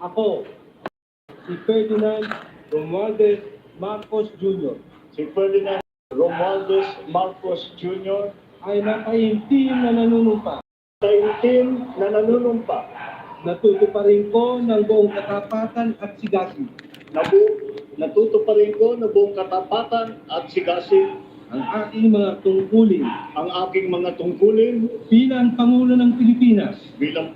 Ako, si Ferdinand Romualdez Marcos Jr. Si Ferdinand Romualdez Marcos Jr. ay nakaintim na nanunumpa. Taimtim na nanunumpa. Natutuparin ko ng buong katapatan at sigasig Natutuparin ko ng buong katapatan at sigasig ang aking mga tungkulin bilang Pangulo ng Pilipinas,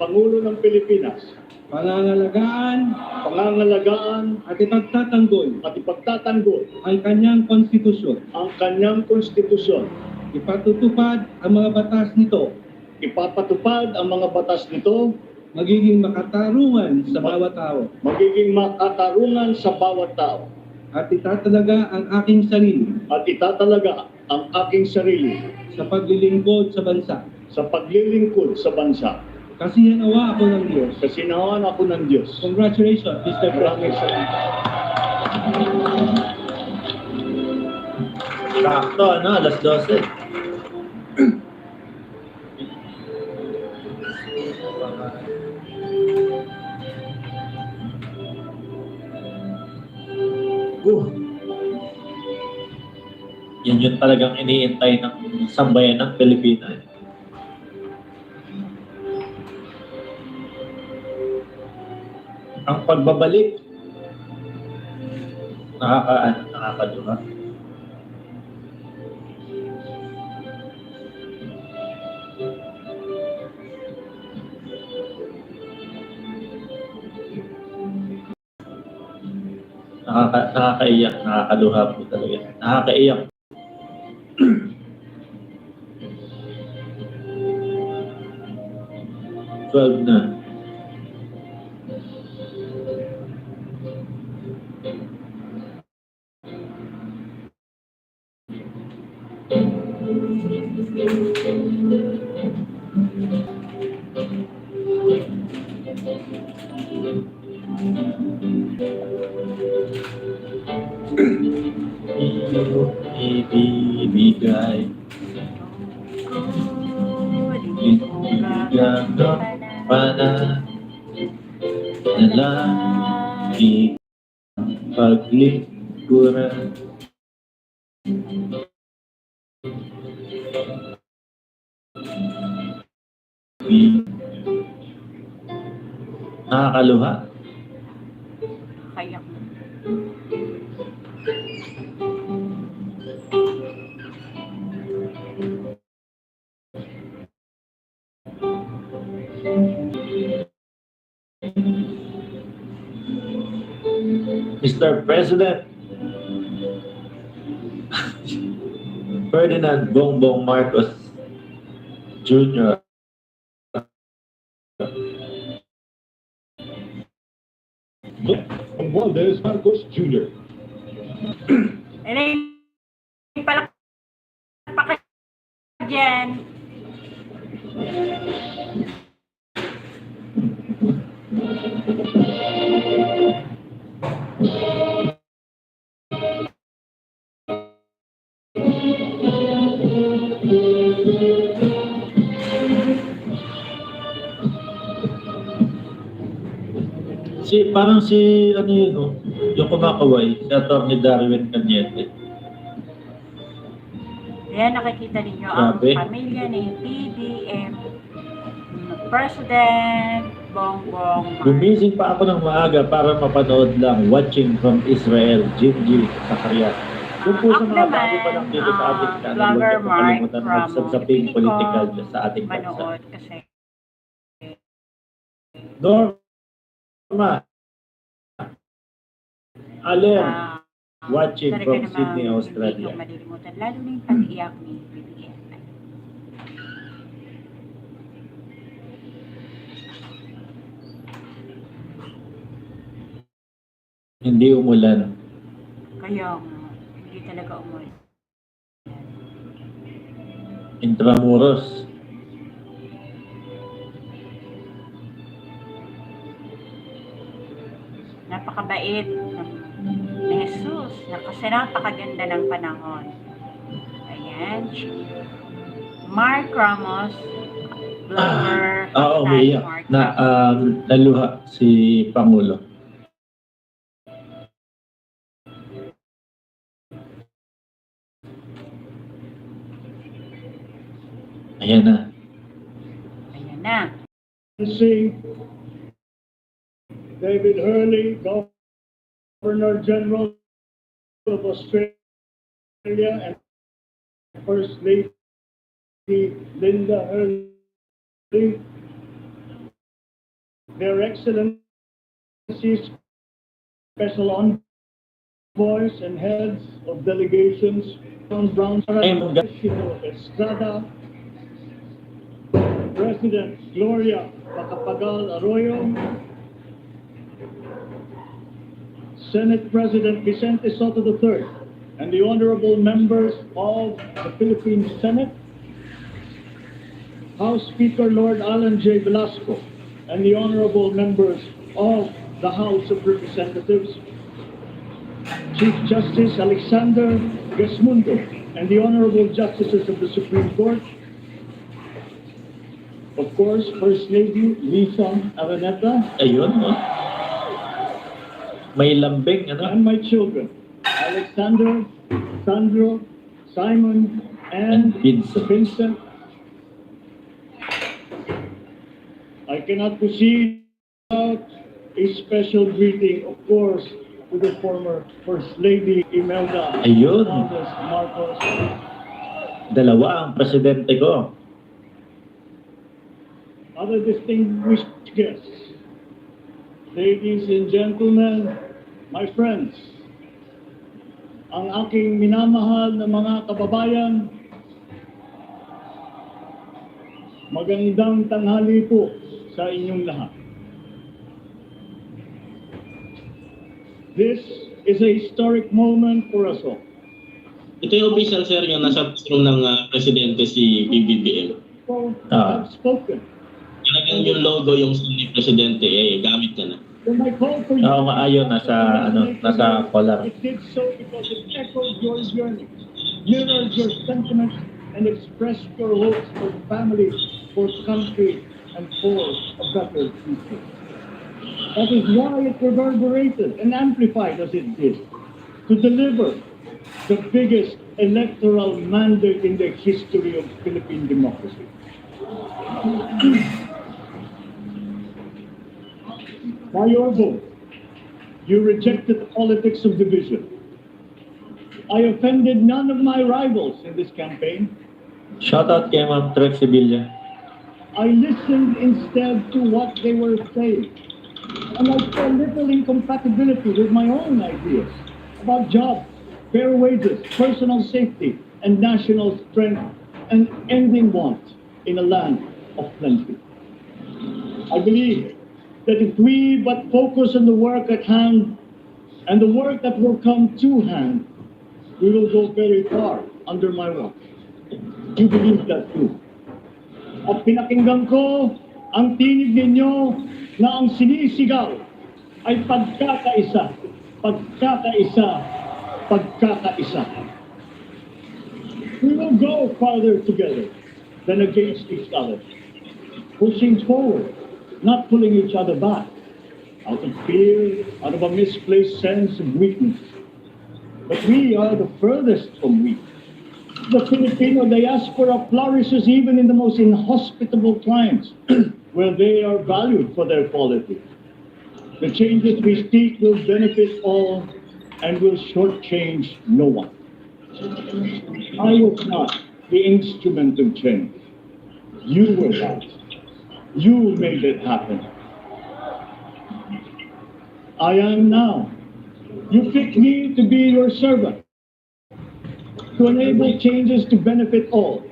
Pangulo ng Pilipinas, pangangalagaan pangangalagaan at ipagtatanggol at ipagtatanggol ang kanyang konstitusyon, ang kanyang konstitusyon, ipatutupad ang mga batas nito, ipapatupad ang mga batas nito, magiging makatarungan sa bawat tao, magiging makatarungan sa bawat tao, at itatalaga ang aking sarili at itatalaga ang aking sarili sa paglilingkod sa bansa. sa paglilingkod sa bansa. Kasinawa ako ng Diyos. Kasinawan ako ng Diyos. Congratulations, Mr. Maraming President. salamat. Sakto, ano? Alas 12. Yan yun talagang iniintay ng sambayan ng Pilipinas. Ang pagbabalik, nakakaduha. Nakakaiyak, nakakaluha po talaga. Nakakaiyak. Twelve na. Ibibigay ibigyan ng panalangin paglingkuran nakakaluha. Kaya. Mr. President, Ferdinand Bongbong Marcos Jr. Romualdez Marcos Jr. Palakpakan dyan. Parang ano yun, oh, yung kumakaway, si Atty. Darwin Cañete. Ayan, nakikita ninyo ang Grabe. pamilya ni BBM, President Bongbong Marcos. Gumising pa ako ng maaga para mapanood lang Watching from Israel, Jim Sakarias. Kung po sa mga bago pa lang dito sa ating channel, huwag niyo po kalimutan na magsabsabing political sa ating bansa. Manood kasi Norma, Alem, watching talaga from namang Sydney, hindi Australia. ko malilimutan, lalo na yung pag-iyak ni BBM. Hindi umulan. Kaya hindi talaga umulan. Intramuros. Napakabait ni Jesus, kasi napakaganda ng panahon. Ayan. Mark Ramos, Vlogger, umiiyak Mark. na naluha si Pangulo. Ayan na. Ayan na. Si David Hurley, Governor General of Australia, and First Lady Linda Hurley, Their Excellencies, Special Envoys and Heads of Delegations, John Brown, Estrada, President Gloria Macapagal Arroyo, Senate President Vicente Soto III, and the honorable members of the Philippine Senate, House Speaker Lord Alan J. Velasco, and the honorable members of the House of Representatives, Chief Justice Alexander Gesmundo, and the honorable justices of the Supreme Court, of course, First Lady Lisa Araneta, Ayun, oh. May lambing, ano? and my children, Alexander, Sandro, Simon, and Vincent. I cannot proceed without a special greeting, of course, to the former First Lady Imelda Ayun. Hernandez Marcos. Dalawa ang presidente ko. Other distinguished guests, ladies and gentlemen, my friends, ang aking minamahal na mga kababayan, magandang tanghali po sa inyong lahat. This is a historic moment for us all. Ito yung official, sir, yung nasa room ng presidente si BBM. So, I've spoken. Talagang yung logo, yung ni presidente, gamit ka na. When I called for you, Oo nga, ayun, nasa collar. it did so because it echoed your journey, mirrored your sentiments, and expressed your hopes for family, for country, and for a better future. That is why it reverberated and amplified as it did, to deliver the biggest electoral mandate in the history of Philippine democracy. By your vote, you rejected the politics of division. I offended none of my rivals in this campaign. Shoutout kay Ma'am Trixie Villa. I listened instead to what they were saying. And I saw little incompatibility with my own ideas about jobs, fair wages, personal safety, and national strength, and ending want in a land of plenty. I believe that if we but focus on the work at hand and the work that will come to hand, we will go very far under my watch. You believe that too. At pinakinggan ko ang tinig ninyo na ang sinisigaw ay pagkakaisa, pagkakaisa, pagkakaisa. We will go farther together than against each other, pushing forward, not pulling each other back, out of fear, out of a misplaced sense of weakness. But we are the furthest from weak. The Filipino diaspora flourishes even in the most inhospitable times, where they are valued for their quality. The changes we seek will benefit all and will shortchange no one. I was not the instrument of change. You were that. You made it happen. I am now. You picked me to be your servant, to enable changes to benefit all.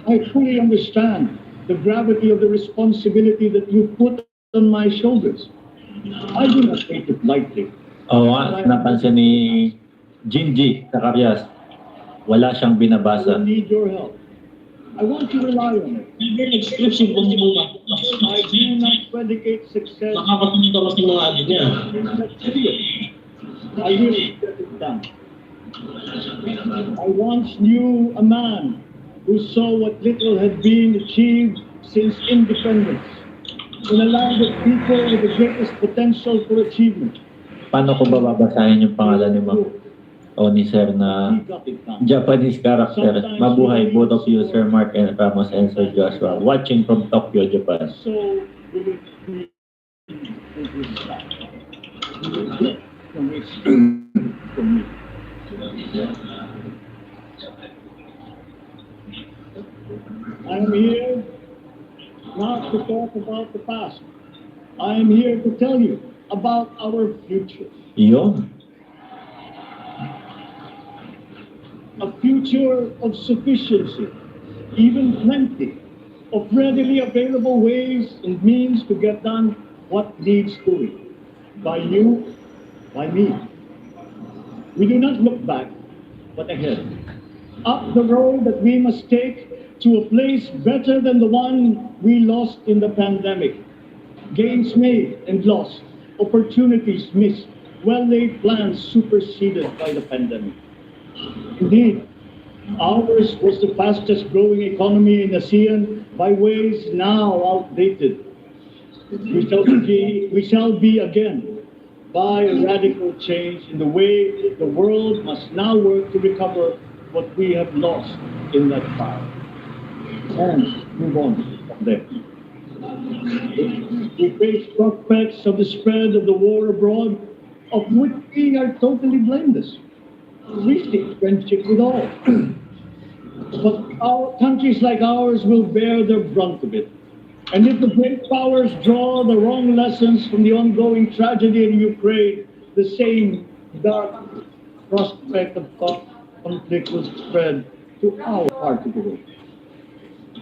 I fully understand the gravity of the responsibility that you put on my shoulders. I do not take it lightly. Oo nga, napansin ni Gingy Zacarias. Wala siyang I binabasa. will need your help. I want to rely on it. Even expression kung di mo I do not predicate success makakasunod ako sa mga ano niya. I will get it done. I once knew a man who saw what little had been achieved since independence in a land of people with the greatest potential for achievement. Paano ko ba babasahin yung pangalan ni Ma'am o ni Sir na Japanese character? Mabuhay both of you, Sir Mark and Ramos and Sir Joshua, watching from Tokyo, Japan. So, I'm here not to talk about the past. I am here to tell you about our future. Yun. A future of sufficiency, even plenty, of readily available ways and means to get done what needs doing. By you, by me. We do not look back, but ahead. Up the road that we must take to a place better than the one we lost in the pandemic. Gains made and lost, opportunities missed, well-laid plans superseded by the pandemic. Indeed, ours was the fastest growing economy in ASEAN by ways now outdated. We shall be again by a radical change in the way the world must now work to recover what we have lost in that fire. And move on from there. We face prospects of the spread of the war abroad, of which we are totally blameless. We seek friendship with all. But our countries like ours will bear the brunt of it. And if the great powers draw the wrong lessons from the ongoing tragedy in Ukraine, the same dark prospect of conflict will spread to our part of the world.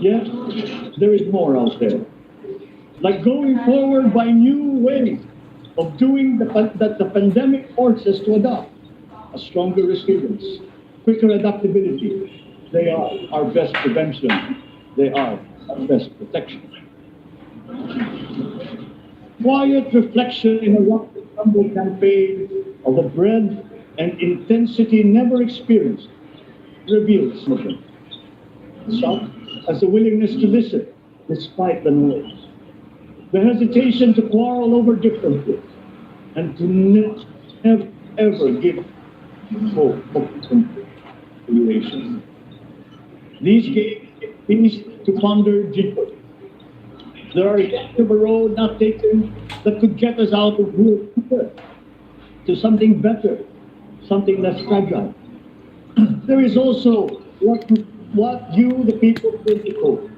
Yet, there is more out there. Like going forward by new ways of doing that the pandemic forces us to adopt. A stronger resilience, quicker adaptability. They are our best prevention. They are our best protection. Quiet reflection in a rough and tumble campaign of a breadth and intensity never experienced reveals something. Such as the willingness to listen despite the noise. The hesitation to quarrel over differences and to never ever give hope of conciliation. These gave peace to ponder deeper. There are yet of a road not taken that could get us out of here to something better, something less fragile. There is also what you, the people, critical,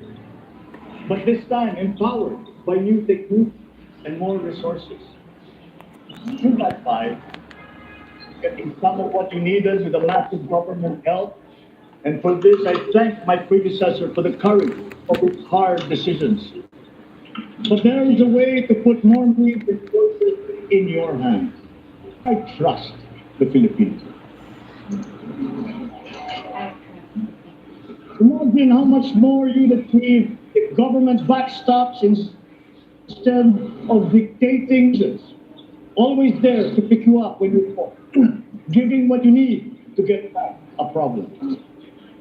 but this time empowered by new techniques and more resources. To that fight, getting some of what you needed with a massive government help, and for this I thank my predecessor for the courage of his hard decisions. But there is a way to put more meat and resources in your hands. I trust the Philippines. Imagine how much more you'd achieve if government backstops instead of dictating, always there to pick you up when you fall, giving what you need to get past a problem.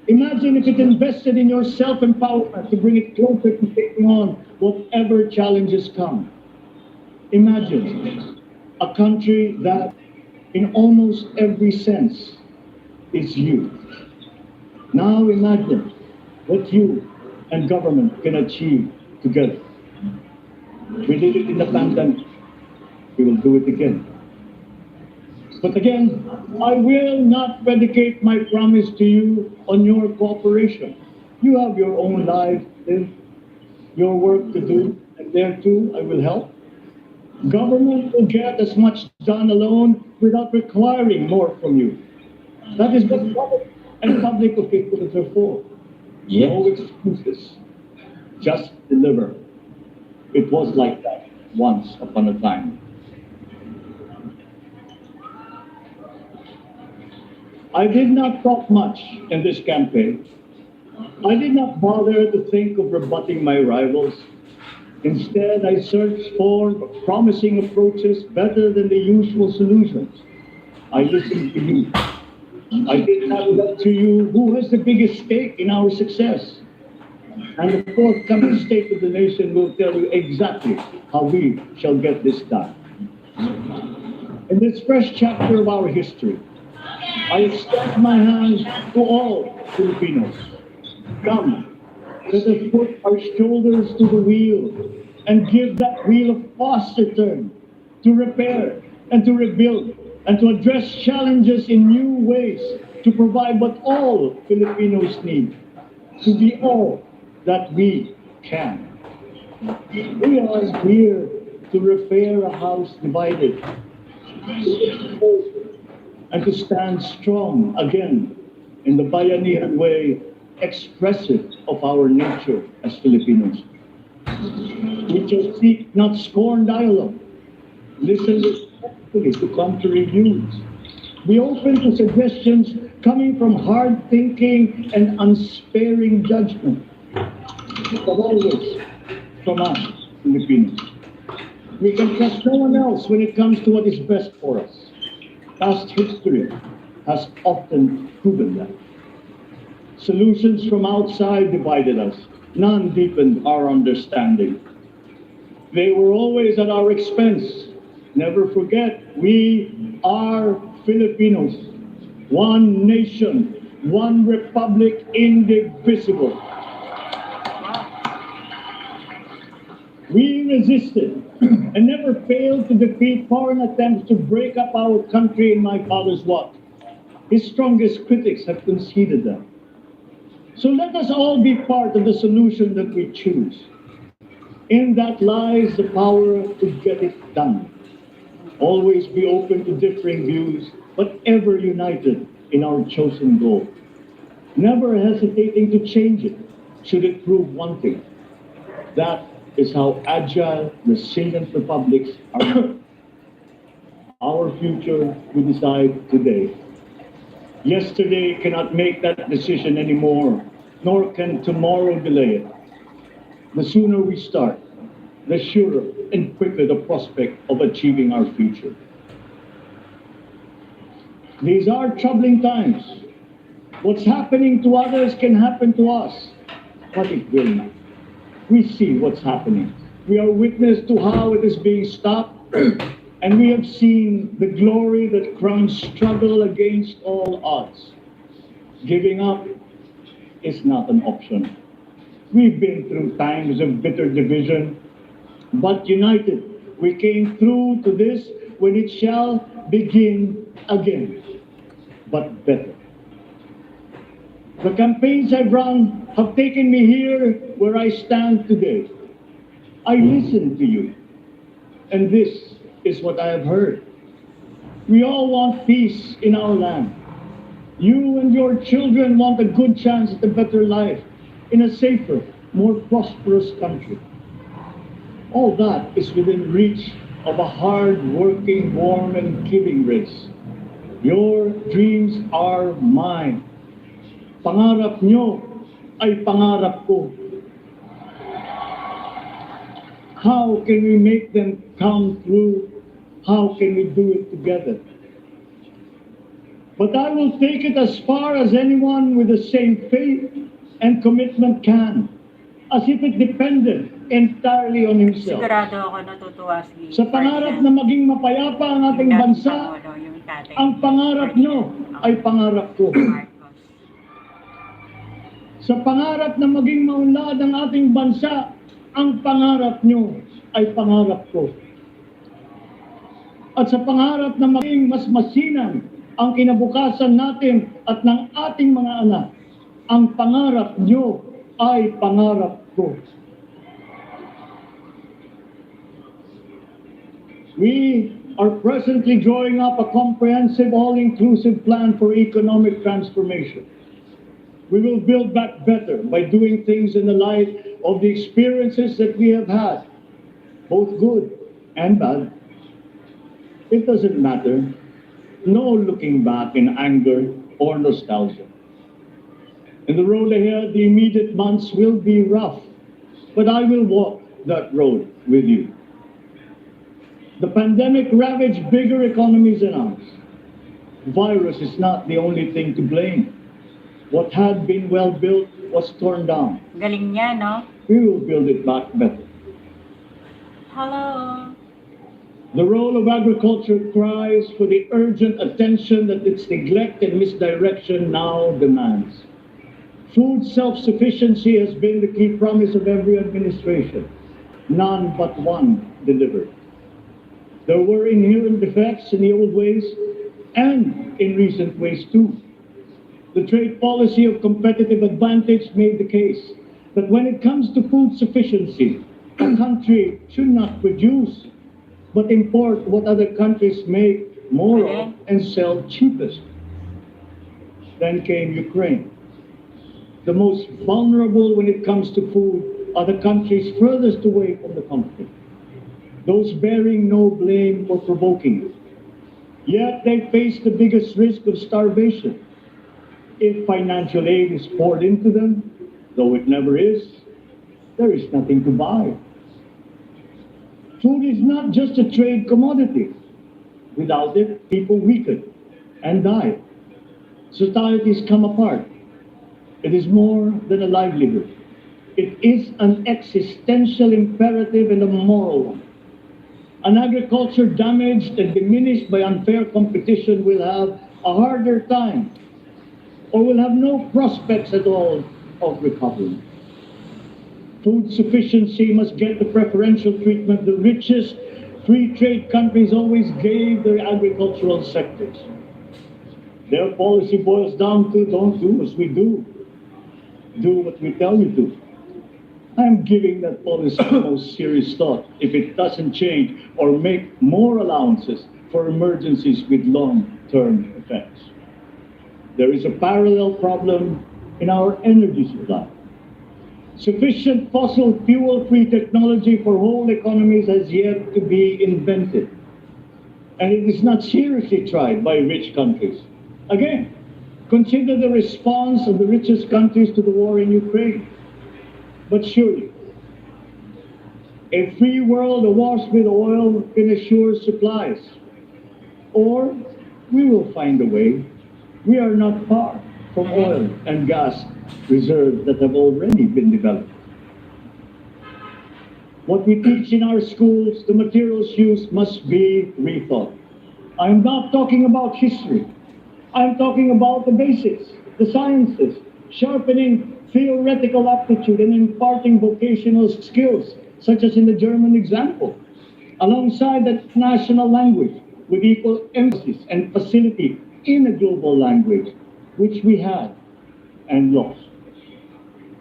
Imagine if it invested in your self-empowerment to bring it closer to taking on whatever challenges come. Imagine a country that, in almost every sense, is you. Now imagine what you and government can achieve together. We did it in the pandemic. We will do it again. But again, I will not predicate my promise to you on your cooperation. You have your own life, your work to do, and there too I will help. Government will get as much done alone without requiring more from you. That is what government and public officials are for. Yes. No excuses. Just deliver. It was like that once upon a time. I did not talk much in this campaign. I did not bother to think of rebutting my rivals. Instead, I searched for promising approaches better than the usual solutions. I listened to you. I can have it up to you who has the biggest stake in our success. And the forthcoming State of the Nation will tell you exactly how we shall get this done. In this fresh chapter of our history, I extend my hand to all Filipinos. Come, let us put our shoulders to the wheel and give that wheel a faster turn to repair and to rebuild and to address challenges in new ways to provide what all Filipinos need to be all that we can. We are here to repair a house divided and to stand strong again in the Bayanihan way, expressive of our nature as Filipinos. We shall seek not scorn dialogue, listen respectfully to contrary views. Be open to suggestions coming from hard thinking and unsparing judgment, but always from us, Filipinos. We can trust no one else when it comes to what is best for us. Past history has often proven that. Solutions from outside divided us. None deepened our understanding. They were always at our expense. Never forget, we are Filipinos. One nation, one republic, indivisible. We resisted and never failed to defeat foreign attempts to break up our country in my father's walk. His strongest critics have conceded that. So let us all be part of the solution that we choose. In that lies the power to get it done. Always be open to differing views, but ever united in our chosen goal. Never hesitating to change it, should it prove wanting. That is how agile, resilient republics are. Our future we decide today. Yesterday cannot make that decision anymore, nor can tomorrow delay it. The sooner we start, the surer and quicker the prospect of achieving our future. These are troubling times. What's happening to others can happen to us, but it will not. We see what's happening. We are witness to how it is being stopped, and we have seen the glory that crowns struggle against all odds. Giving up is not an option. We've been through times of bitter division, but united, we came through to this when it shall begin again, but better. The campaigns I've run have taken me here where I stand today. I listened to you, and this is what I have heard. We all want peace in our land. You and your children want a good chance at a better life in a safer, more prosperous country. All that is within reach of a hard-working, warm, and giving race. Your dreams are mine. Pangarap nyo ay pangarap ko. How can we make them come true? How can we do it together? But I will take it as far as anyone with the same faith and commitment can, as if it depended entirely on himself. Sigurado ako natutuwa si Sa pangarap na maging mapayapa ang ating bansa, ang pangarap nyo ay pangarap ko. Sa pangarap na maging maunlad ang ating bansa, ang pangarap nyo ay pangarap ko. At sa pangarap na maging mas masinan ang kinabukasan natin at ng ating mga anak, ang pangarap nyo ay pangarap ko. We are presently drawing up a comprehensive, all-inclusive plan for economic transformation. We will build back better by doing things in the light of the experiences that we have had, both good and bad. It doesn't matter. No looking back in anger or nostalgia. In the road ahead, the immediate months will be rough, but I will walk that road with you. The pandemic ravaged bigger economies than ours. virus is not the only thing to blame. What had been well built was torn down. Galing niya, no? We will build it back better. Hello. The role of agriculture cries for the urgent attention that its neglect and misdirection now demands. Food self-sufficiency has been the key promise of every administration. None but one delivered. There were inherent defects in the old ways and in recent ways too. The trade policy of competitive advantage made the case that when it comes to food sufficiency, a country should not produce but import what other countries make more of and sell cheapest. Then came Ukraine. The most vulnerable when it comes to food are the countries furthest away from the conflict, those bearing no blame for provoking it. Yet they face the biggest risk of starvation. If financial aid is poured into them, though it never is, there is nothing to buy. Food is not just a trade commodity. Without it, people weaken and die. Societies come apart. It is more than a livelihood. It is an existential imperative and a moral one. An agriculture damaged and diminished by unfair competition will have a harder time or will have no prospects at all of recovery. Food sufficiency must get the preferential treatment the richest free trade countries always gave their agricultural sectors. Their policy boils down to don't do as we do. Do what we tell you to. I'm giving that policy the most serious thought if it doesn't change or make more allowances for emergencies with long-term effects. There is a parallel problem in our energy supply. Sufficient fossil fuel-free technology for whole economies has yet to be invented. And it is not seriously tried by rich countries. Again, consider the response of the richest countries to the war in Ukraine. But surely, a free world awash with oil can assure supplies. Or we will find a way. We are not far from oil and gas reserves that have already been developed. What we teach in our schools, the materials used must be rethought. I'm not talking about history. I'm talking about the basics, the sciences, sharpening theoretical aptitude and imparting vocational skills, such as in the German example, alongside the national language with equal emphasis and facility in a global language, which we had and lost.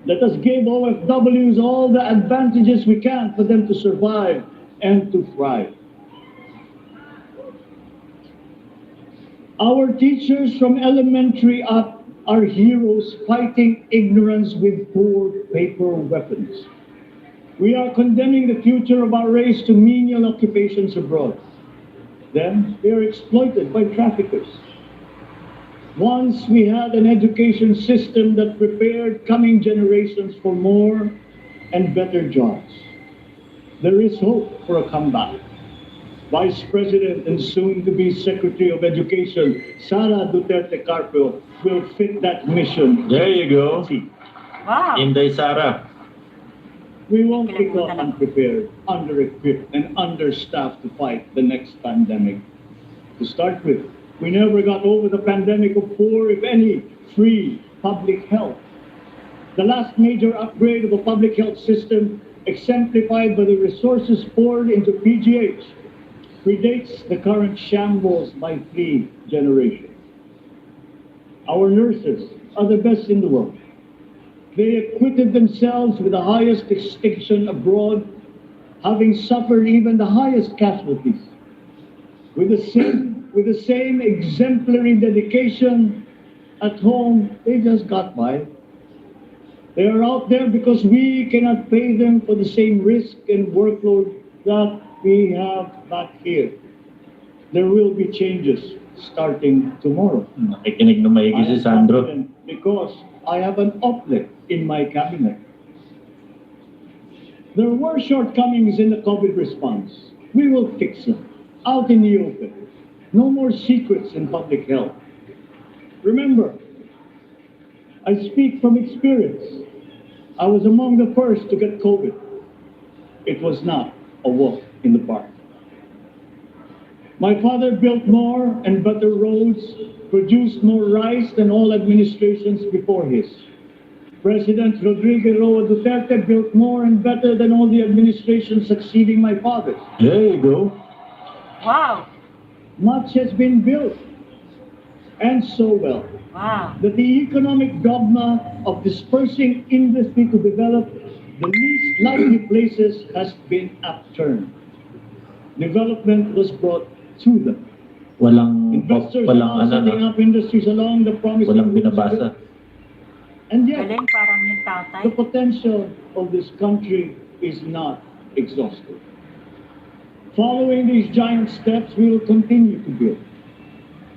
Let us give OFWs all the advantages we can for them to survive and to thrive. Our teachers from elementary up are heroes fighting ignorance with poor paper weapons. We are condemning the future of our race to menial occupations abroad. Then they are exploited by traffickers. Once we had an education system that prepared coming generations for more and better jobs. There is hope for a comeback. Vice President and soon-to-be Secretary of Education, Sara Duterte Carpio, will fit that mission. There you go. Wow. Inday Sara. We won't be caught unprepared, under-equipped, and understaffed to fight the next pandemic. To start with, we never got over the pandemic of poor, if any, free public health. The last major upgrade of a public health system, exemplified by the resources poured into PGH, predates the current shambles by 3 generations. Our nurses are the best in the world. They acquitted themselves with the highest distinction abroad, having suffered even the highest casualties. With the same exemplary dedication at home, they just got by. They are out there because we cannot pay them for the same risk and workload that we have back here. There will be changes starting tomorrow. Nakikinig na maigi si Sandro. Because I have an uplift in my cabinet. There were shortcomings in the COVID response. We will fix them out in the open. No more secrets in public health. Remember, I speak from experience. I was among the first to get COVID. It was not a walk in the park. My father built more and better roads, produced more rice than all administrations before his. President Rodrigo Roa Duterte built more and better than all the administrations succeeding my father. There you go. Wow. Much has been built, and so well, Wow. that the economic dogma of dispersing industry to develop the least likely places has been upturned. Development was brought to them. Investors are now setting up industries along the promising walang routes. binabasa. And yet, Galing, parang yung tatay. the potential of this country is not exhausted. Following these giant steps, we will continue to build.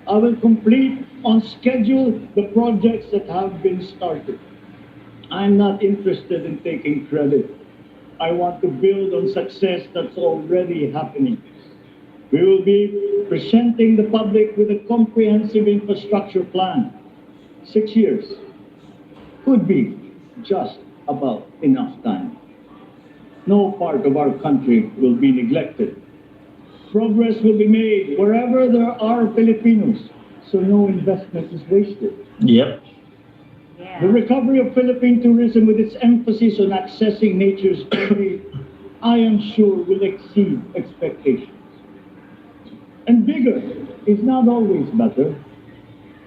I will complete on schedule the projects that have been started. I'm not interested in taking credit. I want to build on success that's already happening. We will be presenting the public with a comprehensive infrastructure plan. 6 years could be just about enough time. No part of our country will be neglected. Progress will be made wherever there are Filipinos, so no investment is wasted. Yep. Yeah. The recovery of Philippine tourism with its emphasis on accessing nature's beauty, I am sure will exceed expectations. And bigger is not always better,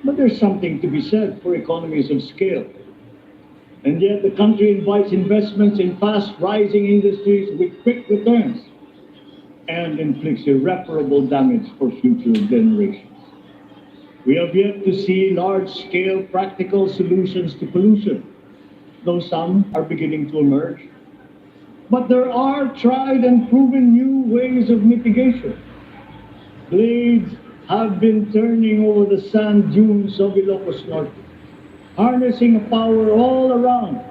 but there's something to be said for economies of scale. And yet the country invites investments in fast rising industries with quick returns and inflicts irreparable damage for future generations. We have yet to see large-scale practical solutions to pollution, though some are beginning to emerge. But there are tried and proven new ways of mitigation. Blades have been turning over the sand dunes of Ilocos Norte, harnessing a power all around,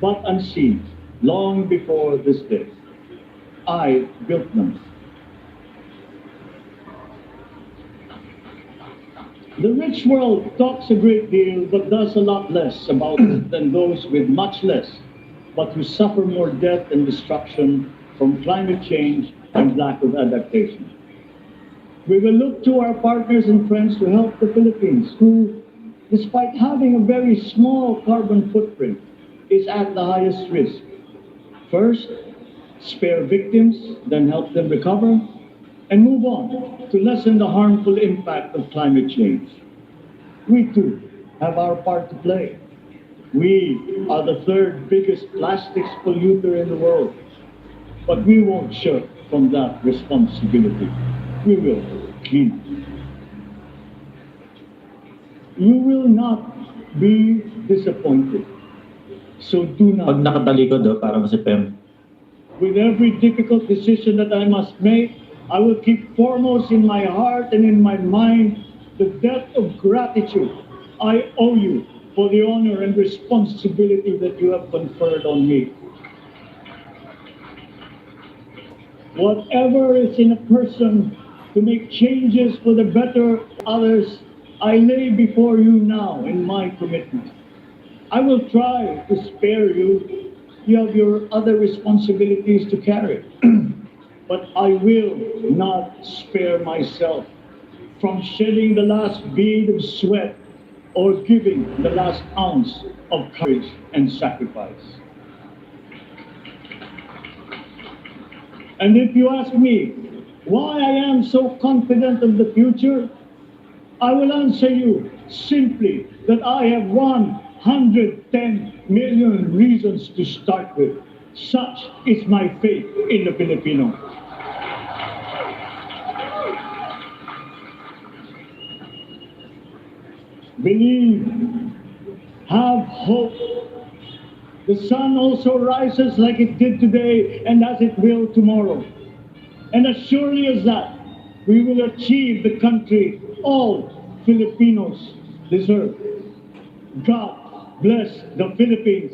but unseen, long before this day. I built them. The rich world talks a great deal, but does a lot less about it than those with much less, but who suffer more death and destruction from climate change and lack of adaptation. We will look to our partners and friends to help the Philippines, who, despite having a very small carbon footprint, is at the highest risk. First, spare victims, then help them recover, and move on to lessen the harmful impact of climate change. We too have our part to play. We are the third biggest plastics polluter in the world, but we won't shirk from that responsibility. We will clean it. You will not be disappointed. So do not. Pag nakatalikod, parang si Pem. With every difficult decision that I must make, I will keep foremost in my heart and in my mind the debt of gratitude I owe you for the honor and responsibility that you have conferred on me. Whatever is in a person to make changes for the better of others, I lay before you now in my commitment. I will try to spare you. You have your other responsibilities to carry. But I will not spare myself from shedding the last bead of sweat or giving the last ounce of courage and sacrifice. And if you ask me why I am so confident of the future, I will answer you simply that I have 110 million reasons to start with. Such is my faith in the Filipino. Believe, have hope. The sun also rises like it did today and as it will tomorrow. And as surely as that, we will achieve the country all Filipinos deserve. God bless the Philippines.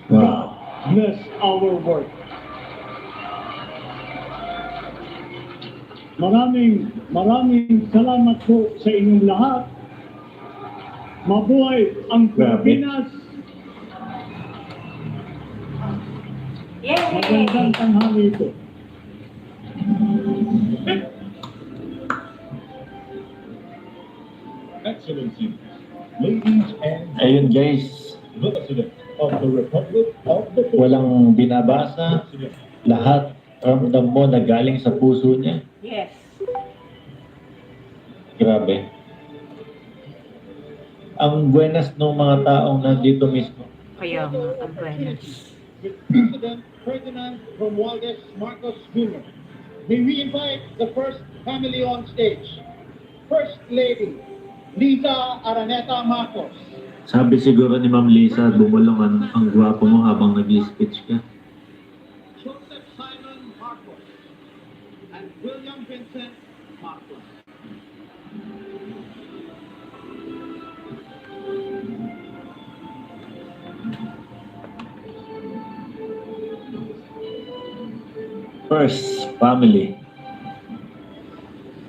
God bless our work. Maraming salamat po sa inyong lahat. Mabuhay ang Pilipinas. Yay! Magandang tanghali po. Excellency, ladies and Ayun guys, the President of the Republic of the walang binabasa. Lahat ramdam mo na galing sa puso niya. Yes. Grabe. Ang buenas ng mga taong nandito mismo. Kaya nga, ang buenas. President Ferdinand Romualdez Marcos Jr. May we invite the first family on stage. First Lady Liza Araneta Marcos. Sabi siguro ni Ma'am Lisa, bumulong ang gwapo mo habang nag-speech ka. Joseph Simon Marcos and William Vincent Marcos. First family.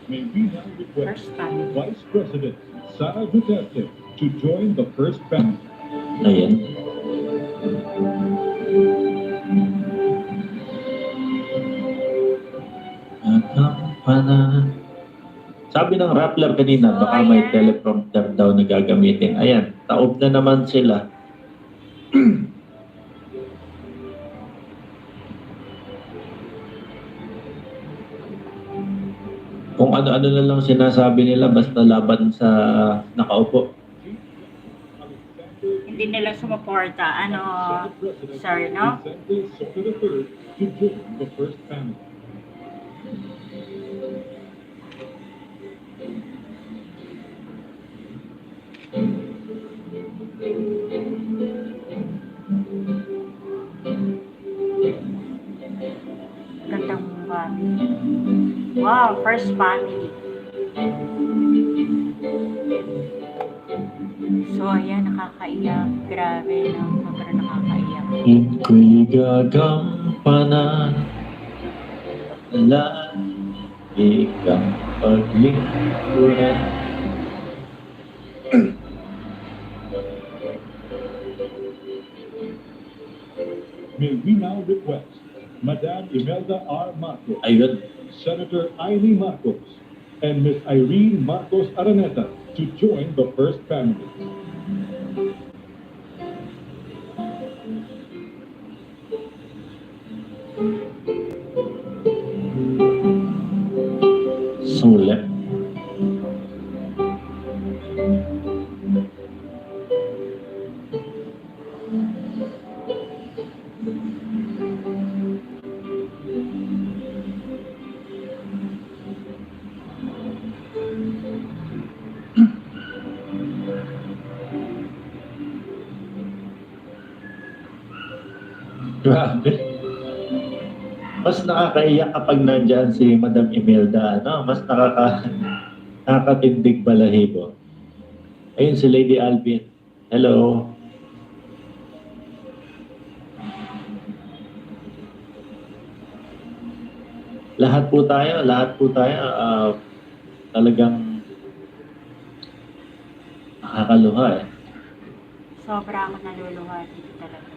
May we now request First family. Vice President Sara Duterte to join the first family. Ayan. Sabi ng Rappler kanina, baka may teleprompter daw na gagamitin. Ayan, taob na naman sila. Kung ano-ano na lang sinasabi nila basta laban sa nakaupo. Hindi nila sumuporta. Ano, sir, no? To join the first family. Gandang family. Wow, first family. So, ayan, nakakaiyak. Grabe, no? Sobrang nakakaiyak. Ito'y gagampanan, lagi kang paglingkuran. May we now request Madam Imelda R. Marcos, Ayun. Senator Aimee Marcos, and Ms. Irene Marcos Araneta to join the first family. Sulit. Grabe. Mas nakakaiyak kapag nandyan si Madam Imelda, ano? Mas nakakatindig balahibo. Ayun si Lady Alvin. Hello. Lahat po tayo, talagang nakakaluha eh. Sobra ako naluluha dito talaga.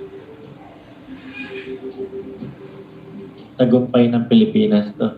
Tagumpay ng Pilipinas to.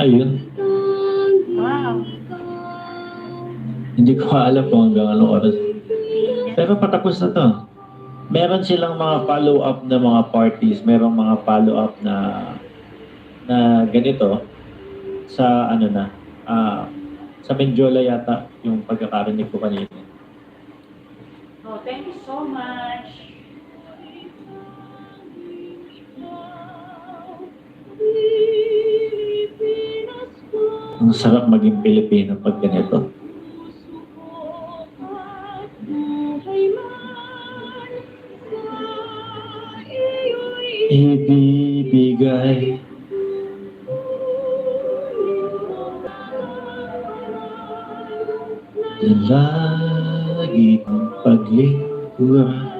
Ayun. Wow. Hindi ko alam kung hanggang anong oras. Pero patapos na to. Meron silang mga follow-up na mga parties. Merong mga follow-up na ganito sa ano na sa Menjola yata yung pagkakarinig ko kanina. Oh, thank you so much. Ang sarap maging Pilipino pag ganito. Ibibigay ng lagi kong paglingkuran.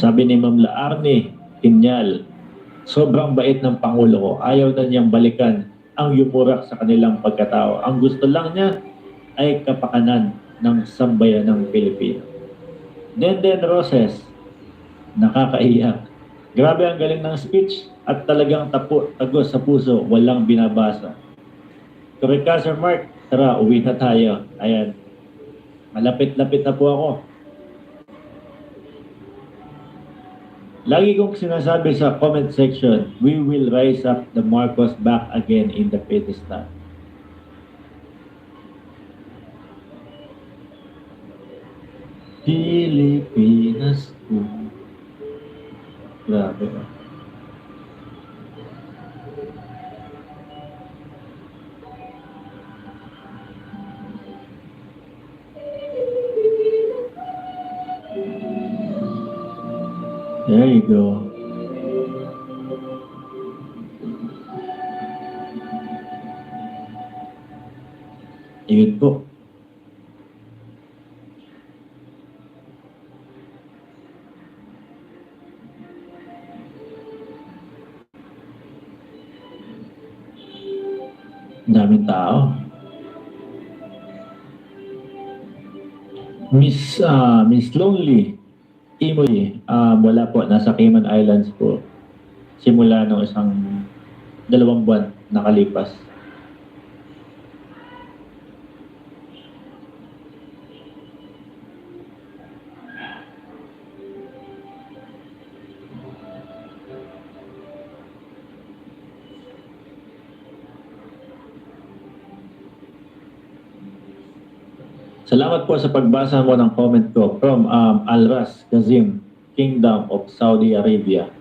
Sabi ni Ma'am Laarne Pinyal, sobrang bait ng Pangulo ko. Ayaw na niyang balikan ang yumurak sa kanilang pagkatao. Ang gusto lang niya ay kapakanan ng sambayan ng Pilipino. Denden Roses, nakakaiyak. Grabe ang galing ng speech at talagang tagos sa puso, walang binabasa. Kureka, Sir Mark, tara, uwi na tayo. Ayan, malapit-lapit na po ako. Lagi kong sinasabi sa comment section, we will rise up the Marcos back again in the pedestal. Pilipinas ko. Grabe ba? There you go. Yun po. Daming tao. Miss Lonely Imoy, wala po, nasa Cayman Islands po. Simula nung 2 buwan nakalipas. Salamat po sa pagbasa mo ng comment ko from Alras Kazim, Kingdom of Saudi Arabia.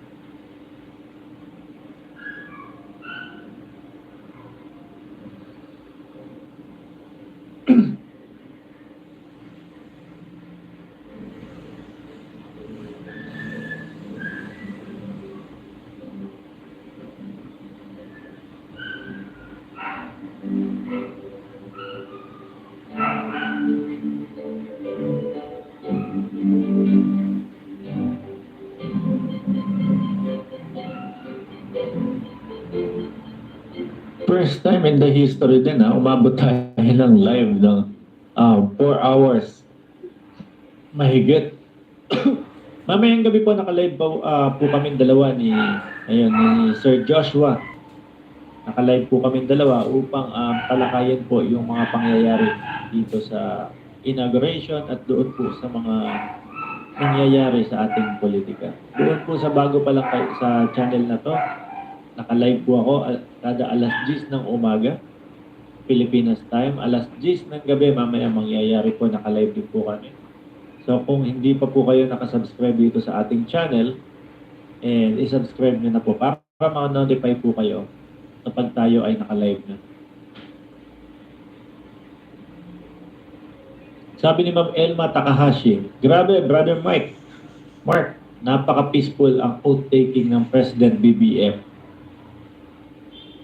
First time in the history din, umabot tayo ng live ng 4 hours. Mahigit. Mamayang gabi po naka-live po kami dalawa ni Sir Joshua. Naka-live po kami dalawa upang talakayin po yung mga pangyayari dito sa inauguration at doon po sa mga nangyayari sa ating politika. Doon po sa bago pa lang sa channel na to, naka-live po ako kada alas 10 ng umaga, Pilipinas time. Alas 10 ng gabi, mamaya mangyayari po, naka-live din po kami. So kung hindi pa po kayo nakasubscribe dito sa ating channel, and isubscribe nyo na po para ma-notify po kayo kapag tayo ay naka-live na. Sabi ni Ma'am Elma Takahashi, grabe, Brother Mark, napaka-peaceful ang oath-taking ng President BBM.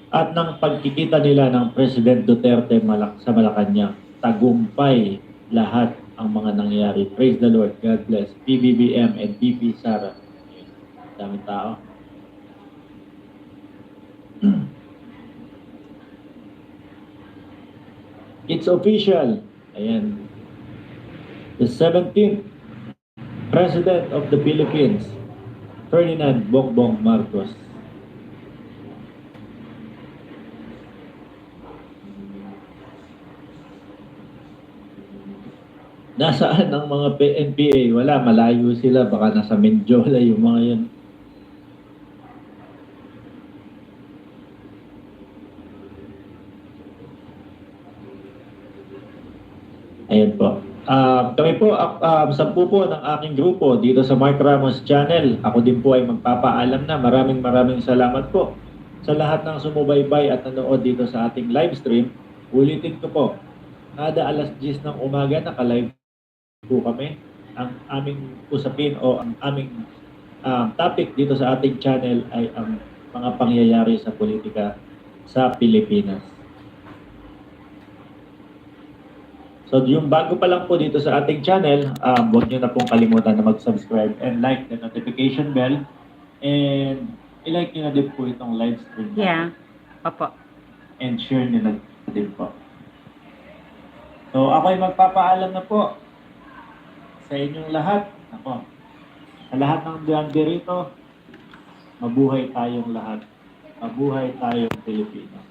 At ng pagkikita nila ng President Duterte sa Malacanang, tagumpay lahat ang mga nangyari. Praise the Lord. God bless. PBBM and PP Sara. Daming tao. It's official. Ayan. The 17th President of the Philippines, Ferdinand Bongbong Marcos. Nasaan ang mga PNPA? Wala, malayo sila. Baka nasa Menjola yung mga yan. Ayan po. Kami po, 10 po ng aking grupo dito sa Mark Ramos Channel. Ako din po ay magpapaalam na. Maraming salamat po sa lahat ng sumubaybay at nanood dito sa ating live stream. Ulitin ko po, kada alas 10 ng umaga naka-live po kami. Ang aming usapin o ang aming topic dito sa ating channel ay ang mga pangyayari sa politika sa Pilipinas. So yung bago pa lang po dito sa ating channel, huwag nyo na pong kalimutan na mag-subscribe and like the notification bell. And i-like nyo na din po itong live stream. Yeah. Opo. And share nyo na din po. So ako ay magpapaalam na po sa inyong lahat. Ako, sa lahat ng dito, mabuhay tayong lahat. Mabuhay tayong Pilipino.